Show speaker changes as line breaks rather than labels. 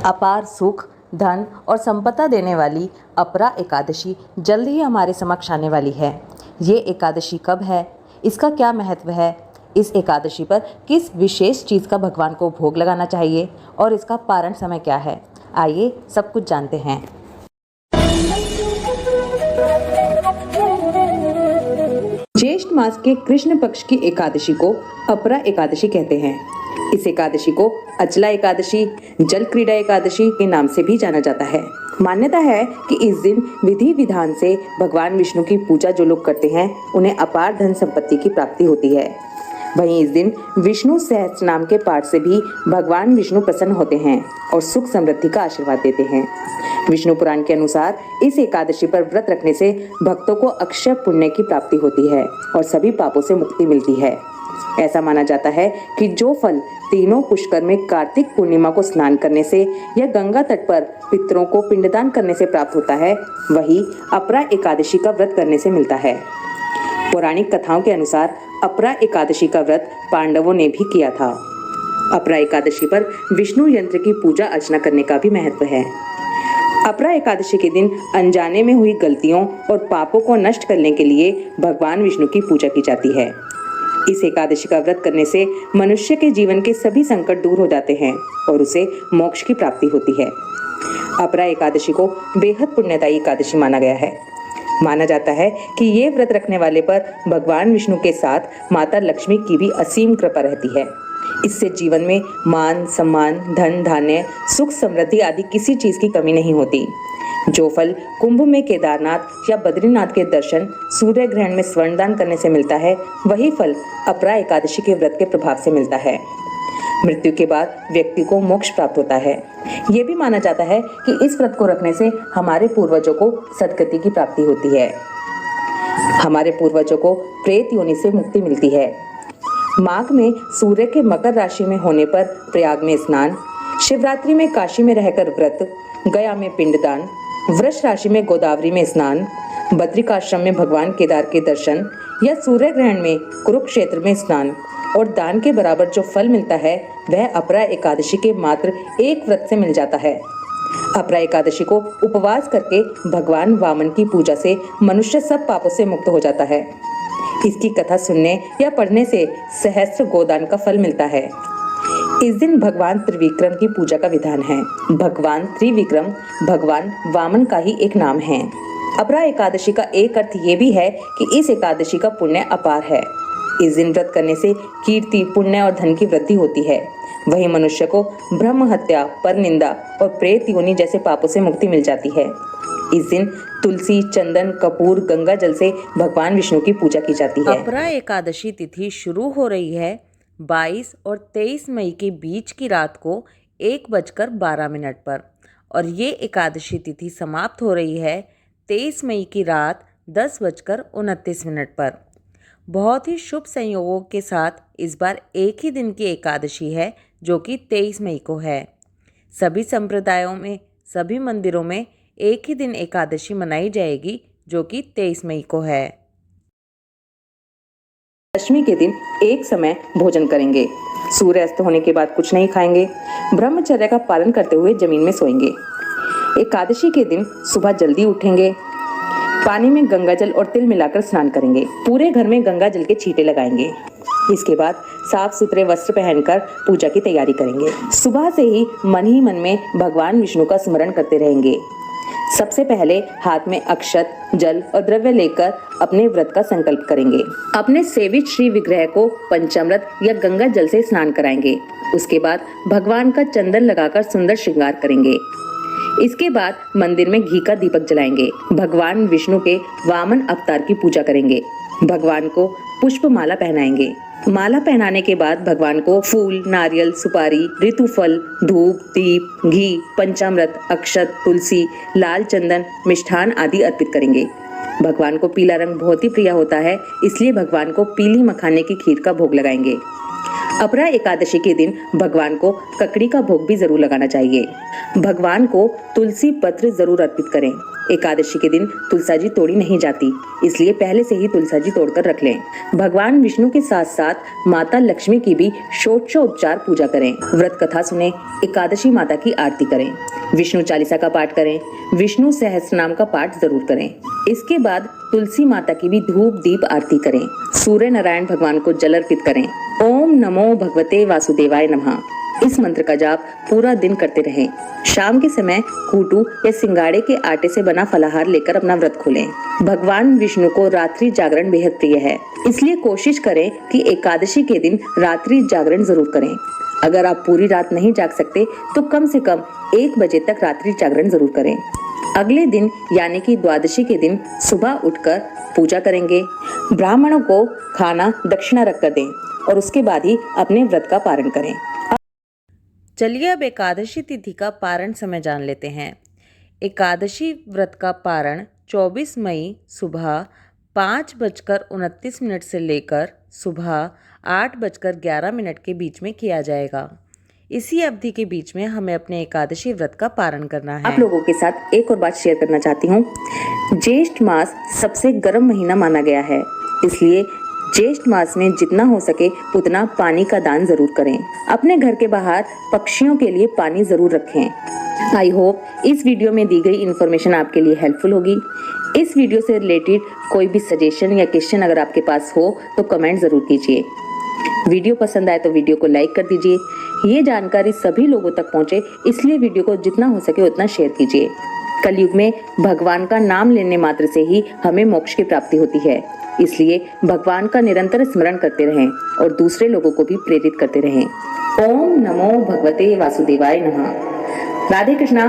अपार सुख, धन और संपदा देने वाली अपरा एकादशी जल्द ही हमारे समक्ष आने वाली है। ये एकादशी कब है, इसका क्या महत्व है, इस एकादशी पर किस विशेष चीज़ का भगवान को भोग लगाना चाहिए और इसका पारण समय क्या है, आइए सब कुछ जानते हैं। ज्येष्ठ मास के कृष्ण पक्ष की एकादशी को अपरा एकादशी कहते हैं। इस एकादशी को अचला एकादशी, जल क्रीड़ा एकादशी के नाम से भी जाना जाता है। मान्यता है कि इस दिन विधि विधान से भगवान विष्णु की पूजा जो लोग करते हैं उन्हें अपार धन संपत्ति की प्राप्ति होती है। वहीं इस दिन विष्णु सहस्त्र नाम के पाठ से भी भगवान विष्णु प्रसन्न होते हैं और सुख समृद्धि का आशीर्वाद देते हैं। विष्णु पुराण के अनुसार इस एकादशी पर व्रत रखने से भक्तों को अक्षय पुण्य की प्राप्ति होती है और सभी पापों से मुक्ति मिलती है। ऐसा माना जाता है कि जो फल तीनों पुष्कर में कार्तिक पूर्णिमा को स्नान करने से या गंगा तट पर पितरों को पिंडदान करने से प्राप्त होता है, वही अपरा एकादशी का व्रत करने से मिलता है। पौराणिक कथाओं के अनुसार अपरा एकादशी का व्रत पांडवों ने भी किया था। अपरा एकादशी पर विष्णु यंत्र की पूजा अर्चना करने का भी महत्व है। अपरा एकादशी के दिन अनजाने में हुई गलतियों और पापों को नष्ट करने के लिए भगवान विष्णु की पूजा की जाती है। इस एकादशी का व्रत करने से मनुष्य के जीवन के सभी संकट दूर हो जाते हैं और उसे मोक्ष की प्राप्ति होती है। अपरा एकादशी को बेहद पुण्यदायी एकादशी माना गया है। माना जाता है कि ये व्रत रखने वाले पर भगवान विष्णु के साथ माता लक्ष्मी की भी असीम कृपा रहती है। इससे जीवन में मान, सम्मान, धन, धान्य, सुख, समृद्धि आदि किसी चीज की कमी नहीं होती। जो फल कुंभ में केदारनाथ या बद्रीनाथ के दर्शन, सूर्य ग्रहण में स्वर्णदान करने से मिलता है, वही फल अपरा एकादशी के व्रत के प्रभाव से मिलता है। मृत्यु के बाद व्यक्ति को मोक्ष प्राप्त होता है। ये भी माना जाता है कि इस व्रत को रखने से हमारे पूर्वजों को सद्गति की प्राप्ति होती है। हमारे पूर्वजों को प्रेत योनि से मुक्ति मिलती है। माघ में सूर्य के मकर राशि में होने पर प्रयाग में स्नान, शिवरात्रि में काशी में रहकर व्रत, गया में पिंडदान, वृष राशि में गोदावरी में स्नान, बद्रिकाश्रम में भगवान केदार के दर्शन या सूर्य ग्रहण में कुरुक्षेत्र में स्नान और दान के बराबर जो फल मिलता है वह अपरा एकादशी के मात्र एक व्रत से मिल जाता है। अपरा एकादशी को उपवास करके भगवान वामन की पूजा से मनुष्य सब पापों से मुक्त हो जाता है। इसकी कथा सुनने या पढ़ने से सहस्त्र गोदान का फल मिलता है। इस दिन भगवान त्रिविक्रम की पूजा का विधान है। भगवान त्रिविक्रम भगवान वामन का ही एक नाम है। अपरा एकादशी का एक अर्थ ये भी है कि इस एकादशी का पुण्य अपार है। इस दिन व्रत करने से कीर्ति, पुण्य और धन की वृद्धि होती है। वही मनुष्य को ब्रह्म हत्या, परनिंदा और प्रेत योनि जैसे पापों से मुक्ति मिल जाती है। इस दिन तुलसी, चंदन, कपूर, गंगा जल से भगवान विष्णु की पूजा की जाती है।
अपरा एकादशी तिथि शुरू हो रही है 22 और 23 मई के बीच की रात को 1:12 पर और ये एकादशी तिथि समाप्त हो रही है 23 मई की रात 10:29 पर। बहुत ही शुभ संयोगों के साथ इस बार एक ही दिन की एकादशी है जो कि 23 मई को है। सभी संप्रदायों में, सभी मंदिरों में एक ही दिन एकादशी मनाई जाएगी जो कि 23 मई को है।
दशमी के दिन एक समय भोजन करेंगे। सूर्यास्त होने के बाद कुछ नहीं खाएंगे। ब्रह्मचर्य का पालन करते हुए जमीन में सोएंगे। एकादशी के दिन सुबह जल्दी उठेंगे। पानी में गंगा जल और तिल मिलाकर स्नान करेंगे। पूरे घर में गंगा जल के छींटे लगाएंगे। इसके बाद साफ सुथरे वस्त्र पहनकर पूजा की तैयारी करेंगे। सुबह से ही मन में भगवान विष्णु का स्मरण करते रहेंगे। सबसे पहले हाथ में अक्षत, जल और द्रव्य लेकर अपने व्रत का संकल्प करेंगे। अपने सेवित श्री विग्रह को पंचामृत या गंगा जल से स्नान कराएंगे। उसके बाद भगवान का चंदन लगाकर सुंदर श्रृंगार करेंगे। इसके बाद मंदिर में घी का दीपक जलाएंगे। भगवान विष्णु के वामन अवतार की पूजा करेंगे। भगवान को पुष्प माला पहनाएंगे। माला पहनाने के बाद भगवान को फूल, नारियल, सुपारी, ऋतुफल, धूप, दीप, घी, पंचामृत, अक्षत, तुलसी, लाल चंदन, मिष्ठान आदि अर्पित करेंगे। भगवान को पीला रंग बहुत ही प्रिय होता है, इसलिए भगवान को पीली मखाने की खीर का भोग लगाएंगे। अपरा एकादशी के दिन भगवान को ककड़ी का भोग भी जरूर लगाना चाहिए। भगवान को तुलसी पत्र जरूर अर्पित करें। एकादशी के दिन तुलसाजी तोड़ी नहीं जाती, इसलिए पहले से ही तुलसाजी तोड़कर रख लें। भगवान विष्णु के साथ साथ माता लक्ष्मी की भी षोडशोपचार पूजा करें। व्रत कथा सुने, एकादशी माता की आरती करें, विष्णु चालीसा का पाठ करें, विष्णु सहस्त्रनाम का पाठ जरूर करें। इसके बाद तुलसी माता की भी धूप दीप आरती करें। सूर्य नारायण भगवान को जल अर्पित करें। ओम नमो भगवते वासुदेवाय नमः इस मंत्र का जाप पूरा दिन करते रहें। शाम के समय कूटू या सिंगाड़े के आटे से बना फलाहार लेकर अपना व्रत खोलें। भगवान विष्णु को रात्रि जागरण बेहद प्रिय है, इसलिए कोशिश करें कि एकादशी के दिन रात्रि जागरण जरूर करें। अगर आप पूरी रात नहीं जाग सकते तो कम से कम 1 बजे तक रात्रि जागरण जरूर करें। अगले दिन यानी कि द्वादशी के दिन सुबह उठकर पूजा करेंगे। ब्राह्मणों को खाना दक्षिणा रखकर दें और उसके बाद ही अपने व्रत का पारण करें।
चलिए अब एकादशी तिथि का पारण समय जान लेते हैं। एकादशी व्रत का पारण 24 मई सुबह 5:29 से लेकर सुबह 8:11 के बीच में किया जाएगा। इसी अवधि के बीच में हमें अपने एकादशी व्रत का पारण करना है।
आप लोगों के साथ एक और बात शेयर करना चाहती हूँ। ज्येष्ठ मास सबसे गर्म महीना माना गया है, इसलिए ज्येष्ठ मास में जितना हो सके उतना पानी का दान जरूर करें। अपने घर के बाहर पक्षियों के लिए पानी जरूर रखें। आई होप इस वीडियो में दी गई इन्फॉर्मेशन आपके लिए हेल्पफुल होगी। इस वीडियो से रिलेटेड कोई भी सजेशन या क्वेश्चन अगर आपके पास हो तो कमेंट जरूर कीजिए। वीडियो पसंद आए तो वीडियो को लाइक कर दीजिए। ये जानकारी सभी लोगों तक पहुंचे, इसलिए वीडियो को जितना हो सके उतना शेयर कीजिए। कलयुग में भगवान का नाम लेने मात्र से ही हमें मोक्ष की प्राप्ति होती है, इसलिए भगवान का निरंतर स्मरण करते रहें और दूसरे लोगों को भी प्रेरित करते रहें। ओम नमो भगवते वासुदेवाय नमः। राधे कृष्णा।